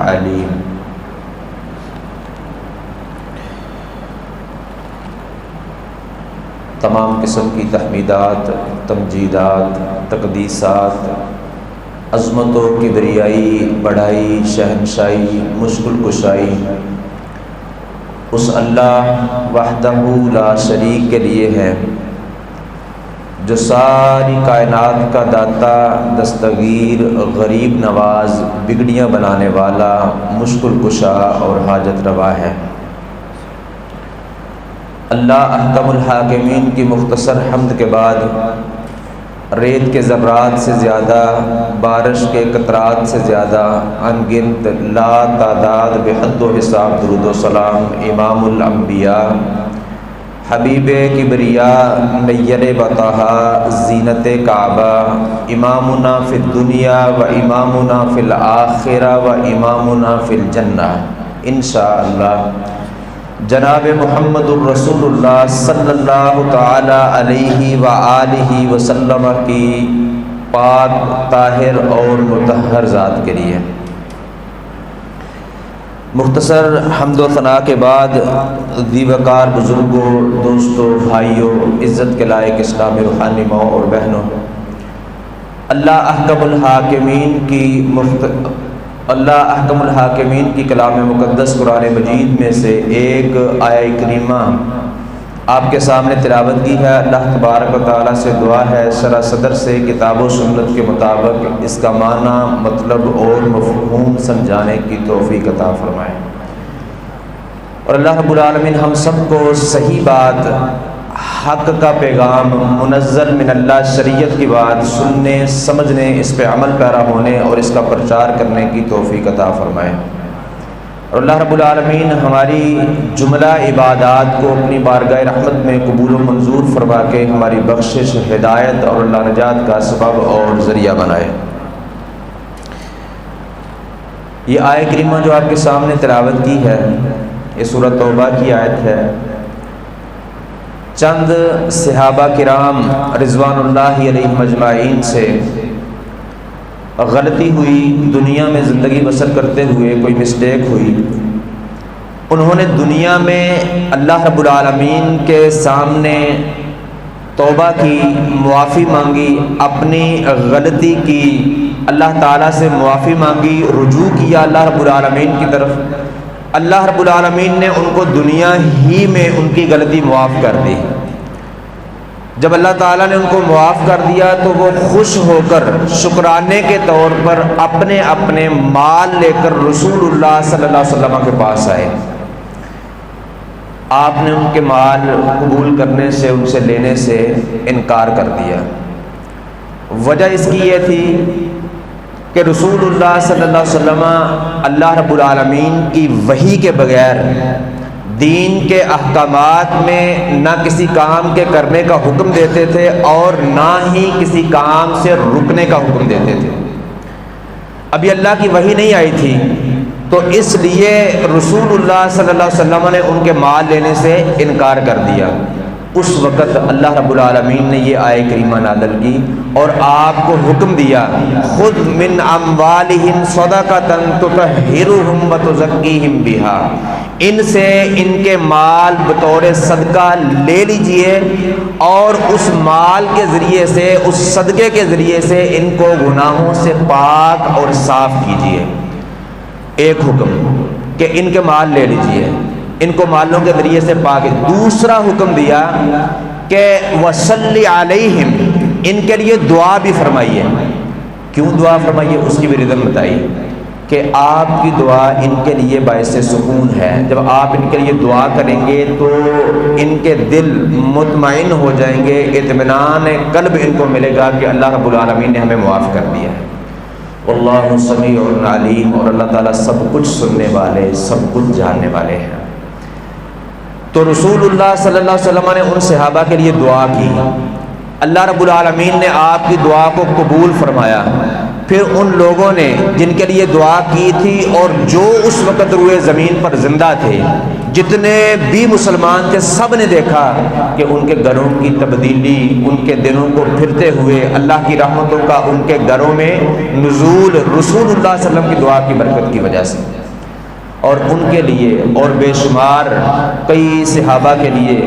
علیم۔ تمام قسم کی تحمیدات، تمجیدات، تقدیسات، عظمت و کبریائی، بڑائی، شہنشاہی، مشکل کشائی اس اللہ وحدہ لا شریک کے لیے ہے جو ساری کائنات کا داتا، دستگیر، غریب نواز، بگڑیاں بنانے والا، مشکل کشا اور حاجت روا ہے۔ اللہ احکم الحاکمین کی مختصر حمد کے بعد ریت کے ذرات سے زیادہ، بارش کے قطرات سے زیادہ، ان گنت لا تعداد بے حد و حساب درود و سلام امام الانبیاء، حبیب کبریاء، نیر بطحا، زینت کعبہ، امامنا فی الدنیا و امامنا فی الآخرہ و امامنا فی الجنہ انشاءاللہ، جناب محمد الرسول اللہ صلی اللہ تعالی علیہ وآلہ وسلم کی پاک، طاہر اور مطہر ذات کے لیے۔ مختصر حمد و ثنا کے بعد دیوکار بزرگوں، دوستوں، بھائیوں، عزت کے لائق اسلامی روحانی ماؤں اور بہنوں، اللہ احکم الحاکمین کی کلام مقدس قرآن مجید میں سے ایک آیہ کریمہ آپ کے سامنے تلاوت کی ہے۔ اللہ تبارک و تعالیٰ سے دعا ہے شرح صدر سے کتاب و سنت کے مطابق اس کا معنی، مطلب اور مفہوم سمجھانے کی توفیق عطا فرمائے، اور اللہ رب العالمین ہم سب کو صحیح بات، حق کا پیغام، منزل من اللہ شریعت کی بات سننے، سمجھنے، اس پہ عمل پیرا ہونے اور اس کا پرچار کرنے کی توفیق عطا فرمائے، اور اللہ رب العالمین ہماری جملہ عبادات کو اپنی بارگاہ رحمت میں قبول و منظور فرما کے ہماری بخشش، ہدایت اور اللہ نجات کا سبب اور ذریعہ بنائے۔ یہ آیہ کریمہ جو آپ کے سامنے تلاوت کی ہے، یہ سورۃ توبہ کی آیت ہے۔ چند صحابہ کرام رضوان اللہ علیہ مجمعین سے غلطی ہوئی، دنیا میں زندگی بسر کرتے ہوئے کوئی مسٹیک ہوئی، انہوں نے دنیا میں اللہ رب العالمین کے سامنے توبہ کی، معافی مانگی، اپنی غلطی کی، اللہ تعالیٰ سے معافی مانگی، رجوع کیا اللہ رب العالمین کی طرف۔ اللہ رب العالمین نے ان کو دنیا ہی میں ان کی غلطی معاف کر دی۔ جب اللہ تعالیٰ نے ان کو معاف کر دیا تو وہ خوش ہو کر شکرانے کے طور پر اپنے اپنے مال لے کر رسول اللہ صلی اللہ علیہ وسلم کے پاس آئے۔ آپ نے ان کے مال قبول کرنے سے، ان سے لینے سے انکار کر دیا۔ وجہ اس کی یہ تھی کہ رسول اللہ صلی اللہ علیہ وسلم اللہ رب العالمین کی وحی کے بغیر دین کے احکامات میں نہ کسی کام کے کرنے کا حکم دیتے تھے اور نہ ہی کسی کام سے رکنے کا حکم دیتے تھے۔ ابھی اللہ کی وحی نہیں آئی تھی، تو اس لیے رسول اللہ صلی اللہ علیہ وسلم نے ان کے مال لینے سے انکار کر دیا۔ اس وقت اللہ رب العالمین نے یہ آیہ کریمہ نازل کی اور آپ کو حکم دیا، خذ من اموالہم صدقۃ تطہرھم وتزکیھم بہا، ان سے ان کے مال بطور صدقہ لے لیجئے اور اس مال کے ذریعے سے، اس صدقے کے ذریعے سے ان کو گناہوں سے پاک اور صاف کیجئے۔ ایک حکم کہ ان کے مال لے لیجئے، ان کو مالوں کے ذریعے سے پاک۔ دوسرا حکم دیا کہ وصلی علیہم، ان کے لیے دعا بھی فرمائیے۔ کیوں دعا فرمائیے؟ اس کی بھی ریزن بتائی کہ آپ کی دعا ان کے لیے باعث سکون ہے۔ جب آپ ان کے لیے دعا کریں گے تو ان کے دل مطمئن ہو جائیں گے، اطمینان قلب ان کو ملے گا کہ اللہ رب العالمین نے ہمیں معاف کر دیا ہے۔ واللہ سمیع علیم، اور اللہ تعالیٰ سب کچھ سننے والے، سب کچھ جاننے والے ہیں۔ تو رسول اللہ صلی اللہ علیہ وسلم نے ان صحابہ کے لیے دعا کی، اللہ رب العالمین نے آپ کی دعا کو قبول فرمایا، پھر ان لوگوں نے جن کے لیے دعا کی تھی اور جو اس وقت روئے زمین پر زندہ تھے، جتنے بھی مسلمان تھے، سب نے دیکھا کہ ان کے گھروں کی تبدیلی، ان کے دنوں کو پھرتے ہوئے اللہ کی رحمتوں کا ان کے گھروں میں نزول رسول اللہ صلی اللہ علیہ وسلم کی دعا کی برکت کی وجہ سے۔ اور ان کے لیے اور بے شمار کئی صحابہ کے لیے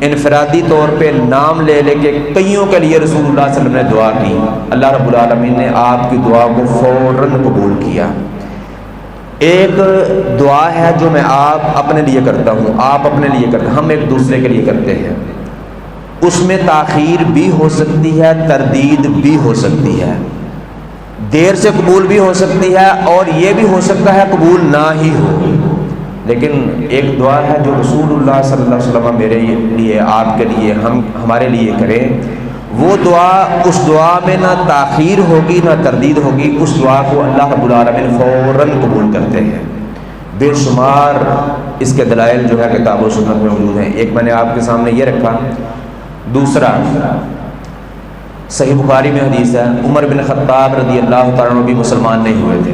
انفرادی طور پہ نام لے لے کے کئیوں کے لیے رسول اللہ صلی اللہ علیہ وسلم نے دعا کی، اللہ رب العالمین نے آپ کی دعا کو فوراً قبول کیا۔ ایک دعا ہے جو میں آپ اپنے لیے کرتا ہوں، آپ اپنے لیے کرتے ہیں، ہم ایک دوسرے کے لیے کرتے ہیں، اس میں تاخیر بھی ہو سکتی ہے، تردید بھی ہو سکتی ہے، دیر سے قبول بھی ہو سکتی ہے، اور یہ بھی ہو سکتا ہے قبول نہ ہی ہو۔ لیکن ایک دعا ہے جو رسول اللہ صلی اللہ علیہ وسلم میرے لیے، آپ کے لیے، ہمارے لیے کریں، وہ دعا، اس دعا میں نہ تاخیر ہوگی نہ تردید ہوگی، اس دعا کو اللہ رب العالمین فوراً قبول کرتے ہیں۔ بے شمار اس کے دلائل جو ہے کتاب و سنت میں موجود ہیں۔ ایک میں نے آپ کے سامنے یہ رکھا، دوسرا صحیح بخاری میں حدیث ہے، عمر بن خطاب رضی اللہ تعالیٰ عنہ بھی مسلمان نہیں ہوئے تھے،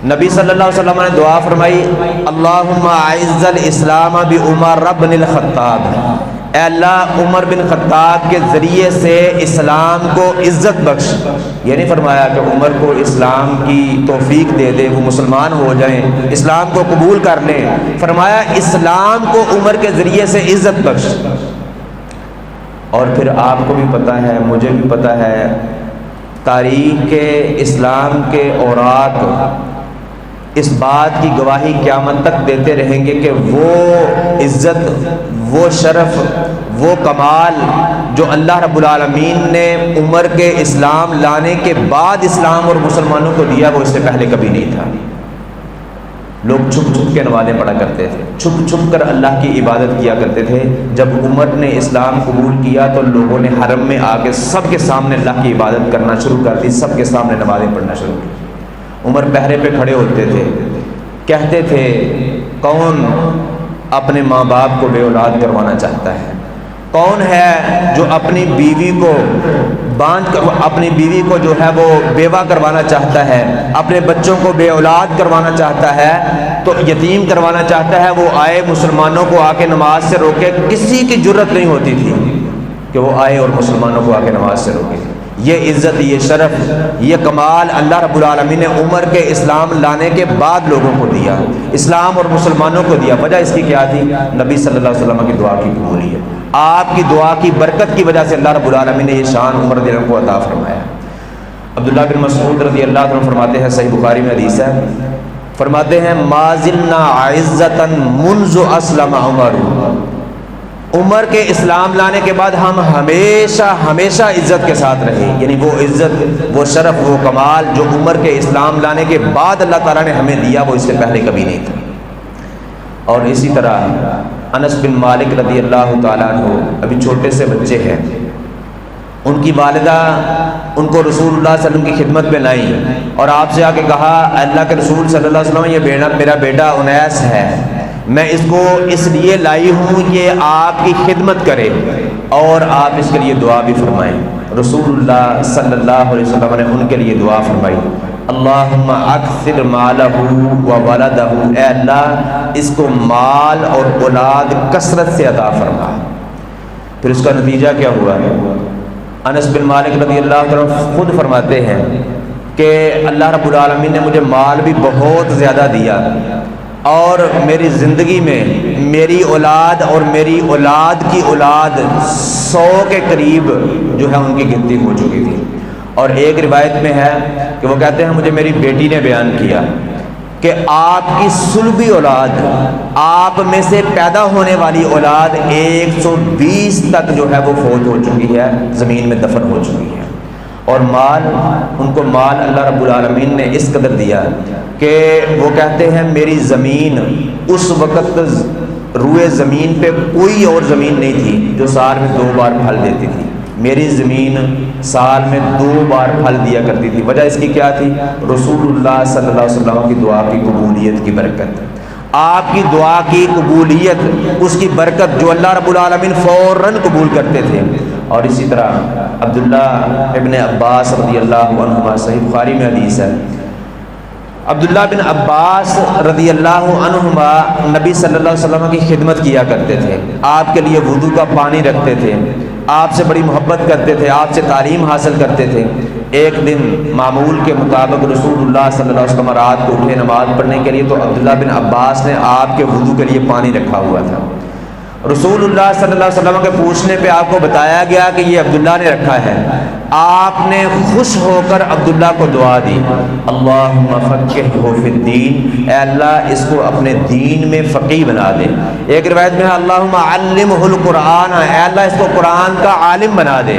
نبی صلی اللہ علیہ وسلم نے دعا فرمائی، اللہم اعز الاسلام بعمر بن الخطاب، اے اللہ عمر بن خطاب کے ذریعے سے اسلام کو عزت بخش۔ یہ نہیں فرمایا کہ عمر کو اسلام کی توفیق دے دے، وہ مسلمان ہو جائیں، اسلام کو قبول کر لیں، فرمایا اسلام کو عمر کے ذریعے سے عزت بخش۔ اور پھر آپ کو بھی پتہ ہے، مجھے بھی پتہ ہے، تاریخ کے اسلام کے اوراق اس بات کی گواہی قیامت تک دیتے رہیں گے کہ وہ عزت، وہ شرف، وہ کمال جو اللہ رب العالمین نے عمر کے اسلام لانے کے بعد اسلام اور مسلمانوں کو دیا، وہ اس سے پہلے کبھی نہیں تھا۔ لوگ چھپ چھپ کے نمازیں پڑھا کرتے تھے، چھپ چھپ کر اللہ کی عبادت کیا کرتے تھے۔ جب عمر نے اسلام قبول کیا تو لوگوں نے حرم میں آ کے سب کے سامنے اللہ کی عبادت کرنا شروع کر دی، سب کے سامنے نمازیں پڑھنا شروع کی۔ عمر پہرے پہ کھڑے ہوتے تھے، کہتے تھے کون اپنے ماں باپ کو بے اولاد کروانا چاہتا ہے؟ کون ہے جو اپنی بیوی کو باندھ کر، اپنی بیوی کو جو ہے وہ بیوہ کروانا چاہتا ہے، اپنے بچوں کو بے اولاد کروانا چاہتا ہے، تو یتیم کروانا چاہتا ہے، وہ آئے مسلمانوں کو آ کے نماز سے روکے۔ کسی کی جرت نہیں ہوتی تھی کہ وہ آئے اور مسلمانوں کو آ کے نماز سے روکے۔ یہ عزت، یہ شرف، یہ کمال اللہ رب العالمین نے عمر کے اسلام لانے کے بعد لوگوں کو دیا، اسلام اور مسلمانوں کو دیا۔ وجہ اس کی کیا تھی؟ نبی صلی اللہ علیہ وسلم کی دعا کی قبولیت، آپ کی دعا کی برکت کی وجہ سے اللہ رب العالمین نے یہ شان عمر رضی اللہ عنہ کو عطا فرمایا۔ عبداللہ بن مسعود رضی اللہ عنہ فرماتے ہیں، صحیح بخاری میں حدیث ہے، فرماتے ہیں ما زلنا عزتا منذ اسلم عمر، عمر کے اسلام لانے کے بعد ہم ہمیشہ ہمیشہ عزت کے ساتھ رہے، یعنی وہ عزت، وہ شرف، وہ کمال جو عمر کے اسلام لانے کے بعد اللہ تعالیٰ نے ہمیں دیا، وہ اس سے پہلے کبھی نہیں تھا۔ اور اسی طرح انس بن مالک رضی اللہ تعالیٰ عنہ، ابھی چھوٹے سے بچے ہیں، ان کی والدہ ان کو رسول اللہ صلی اللہ علیہ وسلم کی خدمت میں لائیں اور آپ سے آ کے کہا، اللہ کے رسول صلی اللہ علیہ وسلم، یہ میرا بیٹا انیس ہے، میں اس کو اس لیے لائی ہوں کہ آپ کی خدمت کرے اور آپ اس کے لیے دعا بھی فرمائیں۔ رسول اللہ صلی اللہ علیہ وسلم نے ان کے لیے دعا فرمائی، اللہم اکثر مالہ و ولدہ، اے اللہ اس کو مال اور اولاد کثرت سے عطا فرما۔ پھر اس کا نتیجہ کیا ہوا؟ انس بن مالک رضی اللہ عنہ خود فرماتے ہیں کہ اللہ رب العالمین نے مجھے مال بھی بہت زیادہ دیا، اور میری زندگی میں میری اولاد اور میری اولاد کی اولاد 100 کے قریب جو ہے ان کی گنتی ہو چکی تھی۔ اور ایک روایت میں ہے کہ وہ کہتے ہیں مجھے میری بیٹی نے بیان کیا کہ آپ کی سلبی اولاد، آپ میں سے پیدا ہونے والی اولاد 120 تک جو ہے وہ فوت ہو چکی ہے، زمین میں دفن ہو چکی ہے۔ اور مال، ان کو مال اللہ رب العالمین نے اس قدر دیا کہ وہ کہتے ہیں میری زمین، اس وقت روئے زمین پہ کوئی اور زمین نہیں تھی جو سال میں 2 بار پھل دیتی تھی، میری زمین سال میں 2 بار پھل دیا کرتی تھی۔ وجہ اس کی کیا تھی؟ رسول اللہ صلی اللہ علیہ وسلم کی دعا کی قبولیت کی برکت، آپ کی دعا کی قبولیت، اس کی برکت جو اللہ رب العالمین فوراً قبول کرتے تھے۔ اور اسی طرح عبداللہ ابن عباس رضی اللہ عنہما، صحیح بخاری میں حدیث ہے، عبداللہ بن عباس رضی اللہ عنہما نبی صلی اللہ علیہ وسلم کی خدمت کیا کرتے تھے، آپ کے لیے وضو کا پانی رکھتے تھے، آپ سے بڑی محبت کرتے تھے، آپ سے تعلیم حاصل کرتے تھے۔ ایک دن معمول کے مطابق رسول اللہ صلی اللہ علیہ وسلم رات کو اٹھے نماز پڑھنے کے لیے، تو عبداللہ بن عباس نے آپ کے وضو کے لیے پانی رکھا ہوا تھا۔ رسول اللہ صلی اللہ علیہ وسلم کے پوچھنے پہ آپ کو بتایا گیا کہ یہ عبداللہ نے رکھا ہے۔ آپ نے خوش ہو کر عبداللہ کو دعا دی، اللہم فقہہ فی الدین، اے اللہ اس کو اپنے دین میں فقیہ بنا دے۔ ایک روایت میں ہے اللہم علمہ القرآن، اے اللہ اس کو قرآن کا عالم بنا دے۔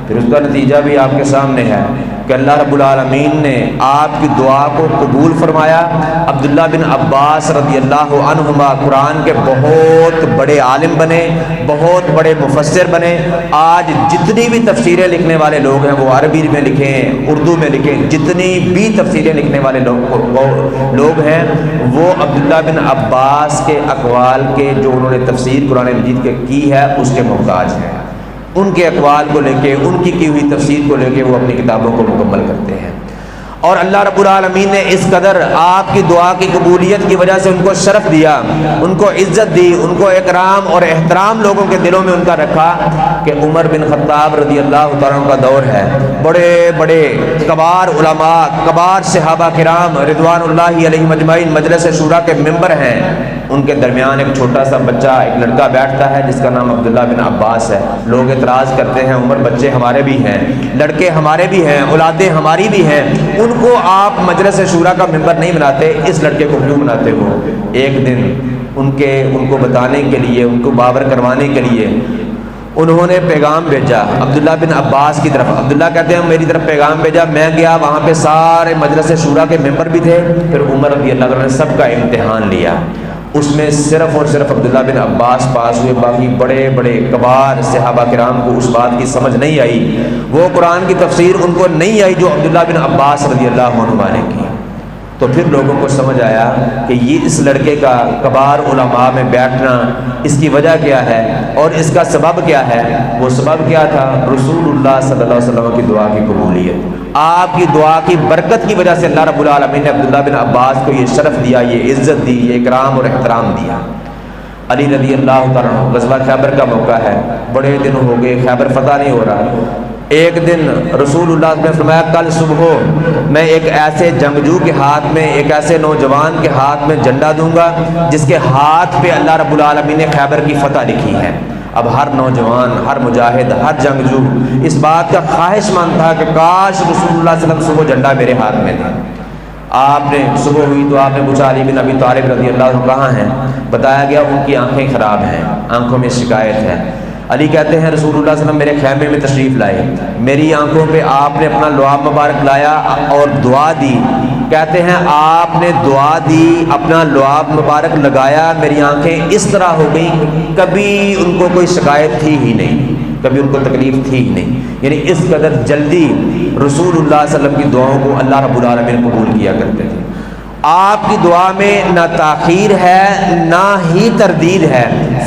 پھر اس کا نتیجہ بھی آپ کے سامنے ہے کہ اللہ رب العالمین نے آپ کی دعا کو قبول فرمایا۔ عبداللہ بن عباس رضی اللہ عنہما قرآن کے بہت بڑے عالم بنے، بہت بڑے مفسر بنے۔ آج جتنی بھی تفسیریں لکھنے والے لوگ ہیں، وہ عربی میں لکھیں، اردو میں لکھیں، جتنی بھی تفسیریں لکھنے والے لوگ ہیں، وہ عبداللہ بن عباس کے اقوال کے، جو انہوں نے تفسیر قرآن مجید کے کی ہے، اس کے محتاج ہیں۔ ان کے اقوال کو لے کے، ان کی ہوئی تفسیر کو لے کے وہ اپنی کتابوں کو مکمل کرتے ہیں۔ اور اللہ رب العالمین نے اس قدر آپ کی دعا کی قبولیت کی وجہ سے ان کو شرف دیا، ان کو عزت دی، ان کو اکرام اور احترام لوگوں کے دلوں میں ان کا رکھا کہ عمر بن خطاب رضی اللہ تعالیٰ کا دور ہے، بڑے بڑے کبار علماء، کبار صحابہ کرام رضوان اللہ علیہم اجمعین مجلس شورا کے ممبر ہیں، ان کے درمیان ایک چھوٹا سا بچہ، ایک لڑکا بیٹھتا ہے جس کا نام عبداللہ بن عباس ہے۔ لوگ اعتراض کرتے ہیں، عمر بچے ہمارے بھی ہیں، لڑکے ہمارے بھی ہیں، اولادیں ہماری بھی ہیں، ان کو آپ مجلس شورا کا ممبر نہیں بناتے، اس لڑکے کو کیوں بناتے ہو؟ ایک دن ان کو بتانے کے لیے، ان کو باور کروانے کے لیے انہوں نے پیغام بھیجا عبداللہ بن عباس کی طرف۔ عبداللہ کہتے ہیں میری طرف پیغام بھیجا، میں گیا، وہاں پہ سارے مجلس شورا کے ممبر بھی تھے۔ پھر عمر رضی اللہ عنہ نے سب کا امتحان لیا، اس میں صرف اور صرف عبداللہ بن عباس پاس ہوئے، باقی بڑے بڑے کبار صحابہ کرام کو اس بات کی سمجھ نہیں آئی، وہ قرآن کی تفسیر ان کو نہیں آئی جو عبداللہ بن عباس رضی اللہ عنہ نے کی۔ تو پھر لوگوں کو سمجھ آیا کہ یہ اس لڑکے کا کبار علماء میں بیٹھنا، اس کی وجہ کیا ہے اور اس کا سبب کیا ہے؟ وہ سبب کیا تھا؟ رسول اللہ صلی اللہ علیہ وسلم کی دعا کی قبولیت، آپ کی دعا کی برکت کی وجہ سے اللہ رب العالمین نے عبداللہ بن عباس کو یہ شرف دیا، یہ عزت دی، یہ اکرام اور احترام دیا۔ علی رضی اللہ تعالیٰ عنہ، غزوہ خیبر کا موقع ہے، بڑے دن ہو گئے، خیبر فتح نہیں ہو رہا۔ ایک دن رسول اللہ نے فرمایا کل صبح میں ایک ایسے جنگجو کے ہاتھ میں، ایک ایسے نوجوان کے ہاتھ میں جھنڈا دوں گا جس کے ہاتھ پہ اللہ رب العالمین نے خیبر کی فتح لکھی ہے۔ اب ہر نوجوان، ہر مجاہد، ہر جنگجو اس بات کا خواہش مند تھا کہ کاش رسول اللہ صلی اللہ علیہ وسلم صبح جھنڈا میرے ہاتھ میں دے۔ آپ نے صبح ہوئی تو آپ نے پوچھا علی بن ابی طالب رضی اللہ عنہ کہاں ہیں؟ بتایا گیا ان کی آنکھیں خراب ہیں، آنکھوں میں شکایت ہے۔ علی کہتے ہیں رسول اللہ صلی اللہ علیہ وسلم میرے خیمے میں تشریف لائے، میری آنکھوں پہ آپ نے اپنا لعاب مبارک لایا اور دعا دی۔ کہتے ہیں آپ نے دعا دی، اپنا لعاب مبارک لگایا، میری آنکھیں اس طرح ہو گئیں، کبھی ان کو کوئی شکایت تھی ہی نہیں، کبھی ان کو تکلیف تھی ہی نہیں۔ یعنی اس قدر جلدی رسول اللہ صلی اللہ علیہ وسلم کی دعاؤں کو اللہ رب العالمین قبول کیا کرتے تھے۔ آپ کی دعا میں نہ تاخیر ہے نہ ہی تردید ہے،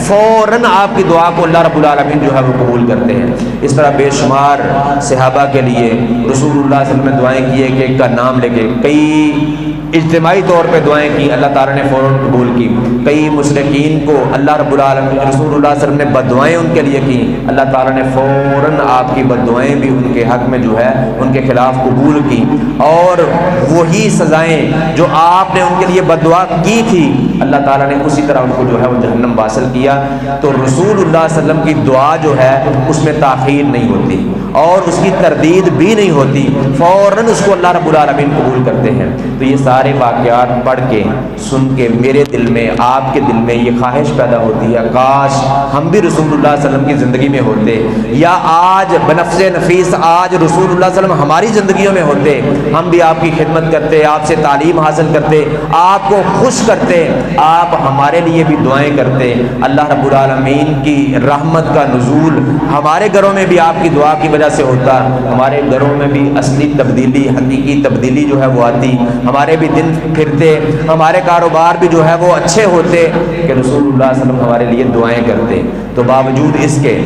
فوراً آپ کی دعا کو اللہ رب العالمین جو ہے وہ قبول کرتے ہیں۔ اس طرح بے شمار صحابہ کے لیے رسول اللہ صلی اللہ علیہ وسلم نے دعائیں کی، ایک ایک کا نام لے کے، کئی اجتماعی طور پہ دعائیں کی، اللہ تعالیٰ نے فوراً قبول کی۔ کئی مشرکین کو اللہ رب العالمین رسول اللہ صلی اللہ علیہ وسلم نے بد دعائیں ان کے لیے کی، اللہ تعالیٰ نے فوراً آپ کی بد دعائیں بھی ان کے حق میں جو ہے ان کے خلاف قبول کی، اور وہی سزائیں جو آپ نے ان کے لیے بد دعا کی تھی اللہ تعالیٰ نے اسی طرح ان کو جو ہے وہ جہنم واصل کیا۔ تو رسول اللہ صلی اللہ علیہ وسلم کی دعا جو ہے اس میں تاخیر نہیں ہوتی اور اس کی تردید بھی نہیں ہوتی، فوراً اس کو اللہ رب العالمین قبول کرتے ہیں۔ تو یہ سارے واقعات پڑھ کے سن کے میرے دل میں، آپ کے دل میں یہ خواہش پیدا ہوتی ہے کاش ہم بھی رسول اللہ صلی اللہ علیہ وسلم کی زندگی میں ہوتے، یا آج بنفس نفیس آج رسول اللہ صلی اللہ علیہ وسلم ہماری زندگیوں میں ہوتے، ہم بھی آپ کی خدمت کرتے، آپ سے تعلیم حاصل کرتے، آپ کو خوش کرتے، آپ ہمارے لیے بھی دعائیں کرتے، اللہ رب العالمین کی رحمت کا نزول ہمارے گھروں میں بھی آپ کی دعا کی وجہ سے ہوتا، ہمارے گھروں میں بھی اصلی تبدیلی، حقیقی تبدیلی جو ہے وہ آتی، ہمارے بھی دن پھرتے، ہمارے کاروبار بھی جو ہے وہ اچھے ہوتے کہ رسول اللہ صلی اللہ علیہ وسلم ہمارے لیے دعائیں کرتے۔ تو باوجود اس کے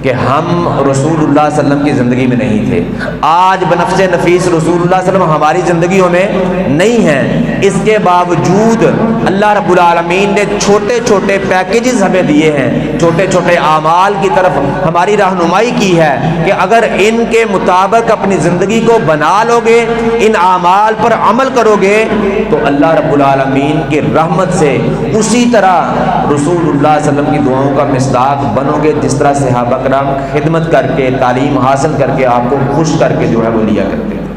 کہ ہم رسول اللہ صلی اللہ علیہ وسلم کی زندگی میں نہیں تھے، آج بنفس نفیس رسول اللہ صلی اللہ علیہ وسلم ہماری زندگیوں میں نہیں ہیں، اس کے باوجود اللہ رب العالمین نے چھوٹے چھوٹے پیکیجز ہمیں دیے ہیں، چھوٹے چھوٹے اعمال کی طرف ہماری رہنمائی کی ہے کہ اگر ان کے مطابق اپنی زندگی کو بنا لو گے، ان اعمال پر عمل کرو گے، تو اللہ رب العالمین کی رحمت سے اسی طرح رسول اللہ صلی اللہ علیہ وسلم کی دعاؤں کا مصداق بنو گے، جس طرح صحابہ کرام خدمت کر کے، تعلیم حاصل کر کے، آپ کو خوش کر کے جو ہے وہ لیا کرتے تھے۔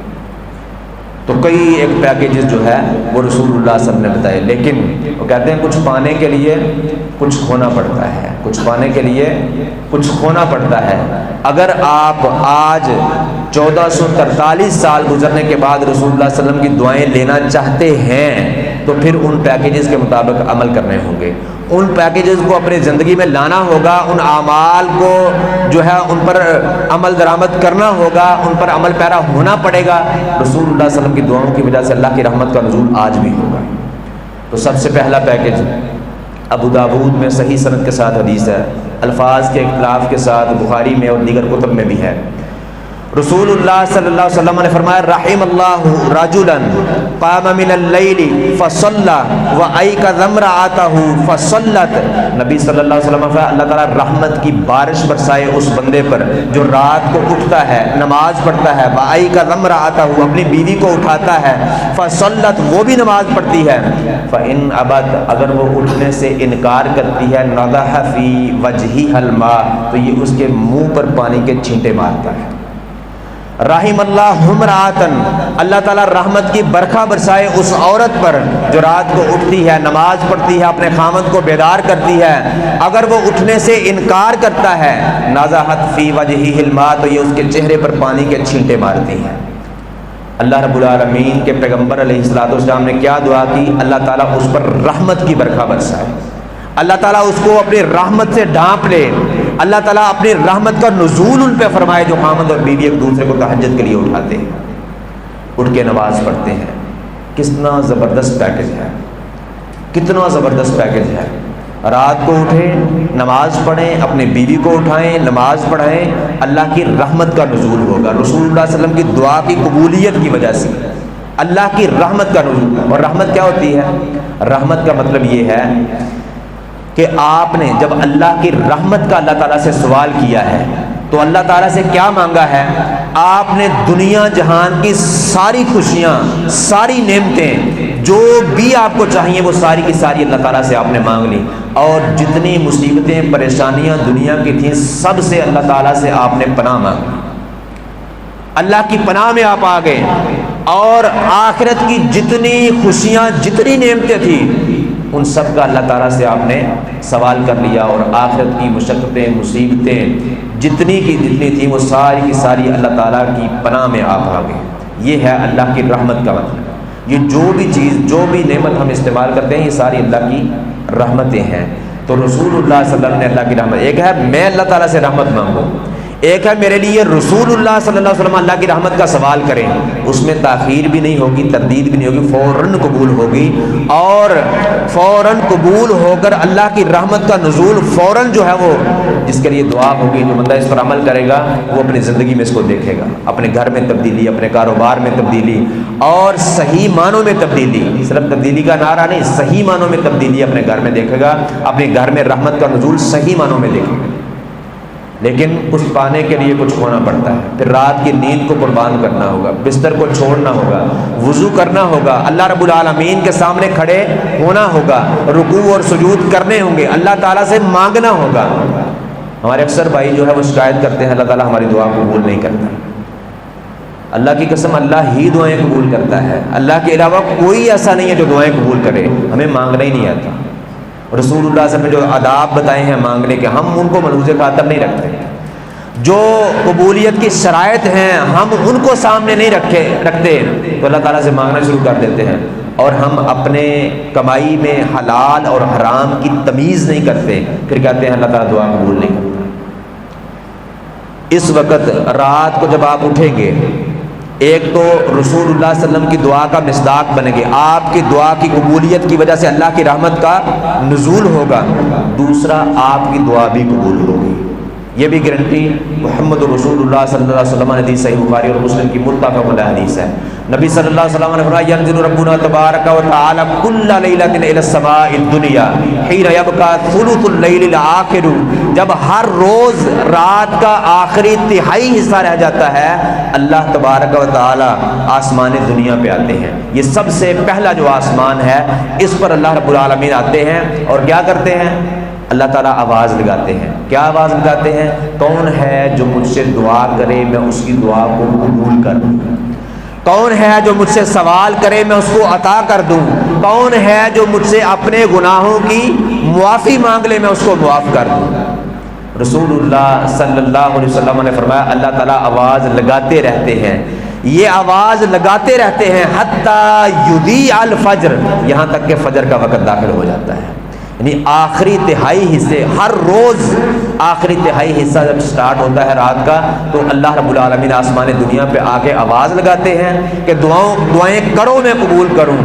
تو کئی ایک پیکیجز جو ہے وہ رسول اللہ صلی اللہ علیہ وسلم نے بتائے، لیکن وہ کہتے ہیں کچھ پانے کے لیے کچھ کھونا پڑتا ہے، کچھ پانے کے لیے کچھ کھونا پڑتا ہے۔ اگر آپ آج 1443 سال گزرنے کے بعد رسول اللہ صلی اللہ علیہ وسلم کی دعائیں لینا چاہتے ہیں تو پھر ان پیکیجز کے مطابق عمل کرنے ہوں گے، ان پیکیجز کو اپنی زندگی میں لانا ہوگا، ان اعمال کو جو ہے ان پر عمل درآمد کرنا ہوگا، ان پر عمل پیرا ہونا پڑے گا۔ رسول اللہ صلی اللہ علیہ وسلم کی دعاؤں کی وجہ سے اللہ کی رحمت کا نزول آج بھی ہوگا۔ تو سب سے پہلا پیکیج ابو داود میں صحیح سند کے ساتھ حدیث ہے، الفاظ کے اختلاف کے ساتھ بخاری میں اور دیگر کتب میں بھی ہے۔ رسول اللہ صلی اللہ علیہ وسلم نے فرمایا رحم اللہ رجلا قام من اللیل فصلی وایقظ امرأته فصلت۔ نبی صلی اللہ علیہ وسلم نے اللہ تعالیٰ رحمت کی بارش برسائے اس بندے پر جو رات کو اٹھتا ہے، نماز پڑھتا ہے، وایقظ امرأته اپنی بیوی کو اٹھاتا ہے، فصلت وہ بھی نماز پڑھتی ہے، فإن ابت اگر وہ اٹھنے سے انکار کرتی ہے، نضح فی وجہها الماء تو یہ اس کے منہ پر پانی کے چھینٹے مارتا ہے۔ رحم اللہ امرأۃ اللہ تعالیٰ رحمت کی برکھا برسائے اس عورت پر جو رات کو اٹھتی ہے، نماز پڑھتی ہے، اپنے خامند کو بیدار کرتی ہے، اگر وہ اٹھنے سے انکار کرتا ہے، نازحت فی وجہہ الماء تو یہ اس کے چہرے پر پانی کے چھینٹے مارتی ہے۔ اللہ رب العالمین کے پیغمبر علیہ الصلوۃ والسلام نے کیا دعا کی؟ اللہ تعالیٰ اس پر رحمت کی برکھا برسائے، اللہ تعالیٰ اس کو اپنی رحمت سے ڈھانپ لے، اللہ تعالیٰ اپنی رحمت کا نزول ان پہ فرمائے جو خامد اور بیوی ایک دوسرے کو تہجد کے لیے اٹھاتے ہیں، اٹھ کے نماز پڑھتے ہیں۔ کتنا زبردست پیکیج ہے، کتنا زبردست پیکیج ہے۔ رات کو اٹھیں، نماز پڑھیں، اپنے بیوی کو اٹھائیں، نماز پڑھائیں، اللہ کی رحمت کا نزول ہوگا۔ رسول اللہ صلی اللہ علیہ وسلم کی دعا کی قبولیت کی وجہ سے اللہ کی رحمت کا نزول۔ اور رحمت کیا ہوتی ہے؟ رحمت کا مطلب یہ ہے کہ آپ نے جب اللہ کی رحمت کا اللہ تعالیٰ سے سوال کیا ہے تو اللہ تعالیٰ سے کیا مانگا ہے؟ آپ نے دنیا جہان کی ساری خوشیاں، ساری نعمتیں جو بھی آپ کو چاہیے وہ ساری کی ساری اللہ تعالیٰ سے آپ نے مانگ لی، اور جتنی مصیبتیں پریشانیاں دنیا کی تھیں سب سے اللہ تعالیٰ سے آپ نے پناہ مانگی، اللہ کی پناہ میں آپ آ گئے، اور آخرت کی جتنی خوشیاں، جتنی نعمتیں تھیں ان سب کا اللہ تعالیٰ سے آپ نے سوال کر لیا، اور آخرت کی مشقتیں، مصیبتیں جتنی کی جتنی تھیں وہ ساری کی ساری اللہ تعالیٰ کی پناہ میں آپ آ گئے۔ یہ ہے اللہ کی رحمت کا مطلب۔ یہ جو بھی چیز، جو بھی نعمت ہم استعمال کرتے ہیں یہ ساری اللہ کی رحمتیں ہیں۔ تو رسول اللہ صلی اللہ علیہ وسلم نے اللہ کی رحمت، ایک ہے میں اللہ تعالیٰ سے رحمت مانگوں، ایک ہے میرے لیے رسول اللہ صلی اللہ علیہ وسلم اللہ کی رحمت کا سوال کریں، اس میں تاخیر بھی نہیں ہوگی، تردید بھی نہیں ہوگی، فوراً قبول ہوگی، اور فوراً قبول ہو کر اللہ کی رحمت کا نزول فوراً جو ہے وہ جس کے لیے دعا ہوگی، جو بندہ اس پر عمل کرے گا وہ اپنی زندگی میں اس کو دیکھے گا، اپنے گھر میں تبدیلی، اپنے کاروبار میں تبدیلی، اور صحیح معنوں میں تبدیلی، صرف تبدیلی کا نعرہ نہیں، صحیح معنوں میں تبدیلی اپنے گھر میں دیکھے گا، اپنے گھر میں رحمت کا نزول صحیح معنوں میں دیکھے گا۔ لیکن اس پانے کے لیے کچھ ہونا پڑتا ہے، پھر رات کی نیند کو قربان کرنا ہوگا، بستر کو چھوڑنا ہوگا، وضو کرنا ہوگا، اللہ رب العالمین کے سامنے کھڑے ہونا ہوگا، رکوع اور سجود کرنے ہوں گے، اللہ تعالیٰ سے مانگنا ہوگا۔ ہمارے اکثر بھائی جو ہے وہ شکایت کرتے ہیں اللہ تعالیٰ ہماری دعا قبول نہیں کرتا۔ اللہ کی قسم اللہ ہی دعائیں قبول کرتا ہے، اللہ کے علاوہ کوئی ایسا نہیں ہے جو دعائیں قبول کرے، ہمیں مانگنا ہی نہیں آتا۔ رسول اللہ صلی اللہ علیہ وسلم نے جو آداب بتائے ہیں مانگنے کے، ہم ان کو ملحوظ خاطر نہیں رکھتے، جو قبولیت کی شرائط ہیں ہم ان کو سامنے نہیں رکھتے تو اللہ تعالیٰ سے مانگنا شروع کر دیتے ہیں، اور ہم اپنے کمائی میں حلال اور حرام کی تمیز نہیں کرتے، پھر کہتے ہیں اللہ تعالیٰ دعا قبول نہیں کرتا۔ اس وقت رات کو جب آپ اٹھیں گے ایک تو رسول اللہ صلی اللہ علیہ وسلم کی دعا کا مصداق بنے گی، آپ کی دعا کی قبولیت کی وجہ سے اللہ کی رحمت کا نزول ہوگا، دوسرا آپ کی دعا بھی قبول ہوگی، یہ بھی گارنٹی محمد رسول اللہ صلی اللہ علیہ وسلم نے حدیث صحیح بخاری اور مسلم کی متفق علیہ حدیث ہے۔ نبی صلی اللہ علیہ وسلم نے فرمایا ینزل ربنا تبارک و تعالی کل لیلۃ الی السماء الدنیا حین یبقى ثلث اللیل الاخر، جب ہر روز رات کا آخری تہائی حصہ رہ جاتا ہے اللہ تبارک و تعالی آسمان دنیا پہ آتے ہیں۔ یہ سب سے پہلا جو آسمان ہے اس پر اللہ رب العالمین آتے ہیں اور کیا کرتے ہیں؟ اللہ تعالیٰ آواز لگاتے ہیں۔ کیا آواز لگاتے ہیں؟ کون ہے جو مجھ سے دعا کرے میں اس کی دعا کو قبول کر دوں، کون ہے جو مجھ سے سوال کرے میں اس کو عطا کر دوں، کون ہے جو مجھ سے اپنے گناہوں کی معافی مانگ لے میں اس کو معاف کر دوں۔ رسول اللہ صلی اللہ علیہ وسلم نے فرمایا اللہ تعالیٰ آواز لگاتے رہتے ہیں، یہ آواز لگاتے رہتے ہیں حتی یضیع الفجر، یہاں تک کہ فجر کا وقت داخل ہو جاتا ہے۔ یعنی آخری تہائی حصے، ہر روز آخری تہائی حصہ جب سٹارٹ ہوتا ہے رات کا تو اللہ رب العالمین آسمان دنیا پہ آ کے آواز لگاتے ہیں کہ دعائیں کرو میں قبول کروں،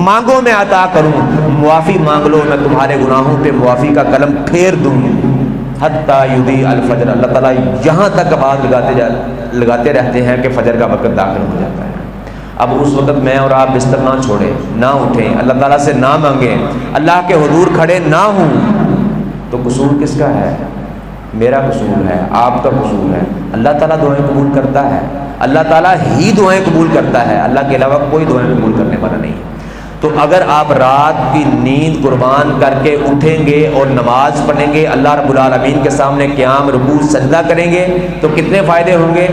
مانگو میں عطا کروں، معافی مانگ لو میں تمہارے گناہوں پہ معافی کا قلم پھیر دوں۔ حتی یضیع الفجر، اللہ تعالیٰ یہاں تک آواز لگاتے رہتے ہیں کہ فجر کا وقت داخل ہو جاتا ہے۔ اب اس وقت میں اور آپ بستر نہ چھوڑیں، نہ اٹھیں، اللہ تعالیٰ سے نہ مانگیں، اللہ کے حضور کھڑے نہ ہوں، تو قصور کس کا ہے؟ میرا قصور ہے، آپ کا قصور ہے۔ اللہ تعالیٰ دعائیں قبول کرتا ہے، اللہ تعالیٰ ہی دعائیں قبول کرتا ہے، اللہ کے علاوہ کوئی دعائیں قبول کرنے والا نہیں ہے۔ تو اگر آپ رات کی نیند قربان کر کے اٹھیں گے اور نماز پڑھیں گے، اللہ رب العالمین کے سامنے قیام رکوع سجدہ کریں گے تو کتنے فائدے ہوں گے؟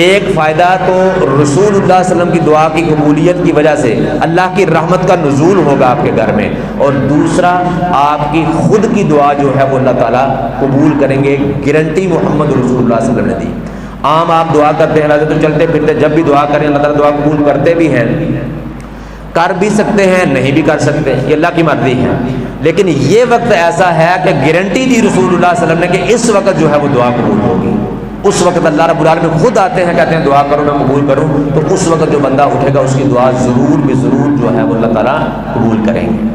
ایک فائدہ تو رسول اللہ صلی اللہ علیہ وسلم کی دعا کی قبولیت کی وجہ سے اللہ کی رحمت کا نزول ہوگا آپ کے گھر میں، اور دوسرا آپ کی خود کی دعا جو ہے وہ اللہ تعالیٰ قبول کریں گے، گارنٹی محمد رسول اللہ صلی اللہ علیہ وسلم نے دی۔ عام آپ دعا کرتے ہیں تو چلتے پھرتے جب بھی دعا کریں اللہ تعالیٰ دعا قبول کرتے بھی ہیں، کر بھی سکتے ہیں نہیں بھی کر سکتے، یہ اللہ کی مرضی ہے، لیکن یہ وقت ایسا ہے کہ گارنٹی دی رسول اللہ صلی اللہ علیہ وسلم نے کہ اس وقت جو ہے وہ دعا قبول ہوگی۔ اس وقت اللہ رب العالمین خود آتے ہیں کہتے ہیں دعا کرو میں قبول کروں، تو اس وقت جو بندہ اٹھے گا اس کی دعا ضرور بھی ضرور جو ہے وہ اللہ تعالیٰ قبول کریں گے۔